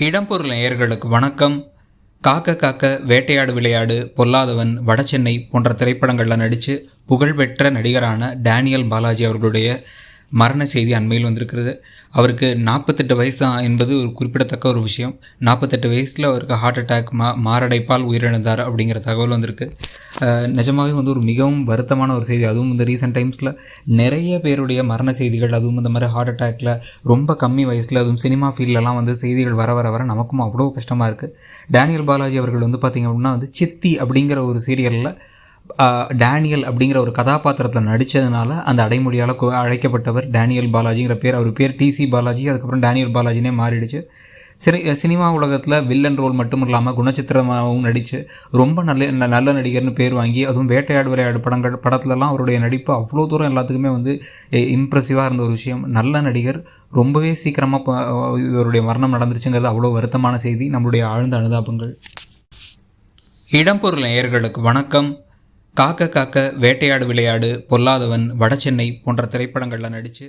இடம்பொருள் நேயர்களுக்கு வணக்கம். காக்க காக்க, வேட்டையாடு விளையாடு, பொல்லாதவன், வடசென்னை போன்ற திரைப்படங்களில் நடித்து புகழ்பெற்ற நடிகரான டேனியல் பாலாஜி அவர்களுடைய மரண செய்தி அண்மையில் வந்திருக்கிறது. அவருக்கு 48 வயசு என்பது ஒரு குறிப்பிடத்தக்க ஒரு விஷயம். 48 வயசில் அவருக்கு ஹார்ட் அட்டாக் மாரடைப்பால் உயிரிழந்தார் அப்படிங்கிற தகவல் வந்திருக்கு. நிஜமாகவே ஒரு மிகவும் வருத்தமான ஒரு செய்தி. அதுவும் இந்த ரீசெண்ட் டைம்ஸில் நிறைய பேருடைய மரண செய்திகள், அதுவும் இந்த மாதிரி ஹார்ட் அட்டாக்ல ரொம்ப கம்மி வயசில், அதுவும் சினிமா ஃபீல்டெலாம் செய்திகள் வர வர வர நமக்கும் அவ்வளோ கஷ்டமாக இருக்குது. டேனியல் பாலாஜி அவர்கள் பார்த்திங்க அப்படின்னா சித்தி அப்படிங்கிற ஒரு சீரியலில் டேனியல் அப்படிங்கிற ஒரு கதாபாத்திரத்தில் நடித்ததுனால அந்த அடைமொழியால் அழைக்கப்பட்டவர் டேனியல் பாலாஜிங்கிற பேர். அவர் பேர் டிசி பாலாஜி, அதுக்கப்புறம் டேனியல் பாலாஜினே மாறிடுச்சு. சினிமா உலகத்தில் வில்லன் ரோல் மட்டும் இல்லாமல் குணச்சித்திரமாகவும் நடித்து ரொம்ப நல்ல நடிகர்னு பேர் வாங்கி, அதுவும் வேட்டையாடு விளையாடு படத்துலலாம் அவருடைய நடிப்பு அவ்வளோ தூரம் எல்லாத்துக்குமே இம்ப்ரெசிவாக இருந்த ஒரு விஷயம். நல்ல நடிகர், ரொம்பவே சீக்கிரமாக இவருடைய மரணம் நடந்துருச்சுங்கிறது அவ்வளோ வருத்தமான செய்தி. நம்மளுடைய ஆழ்ந்த அனுதாபங்கள். இடம்பொருள் நேயர்களுக்கு வணக்கம். காக்க காக்க, வேட்டையாடு விளையாடு, பொல்லாதவன், வடசென்னை போன்ற திரைப்படங்களில் நடித்து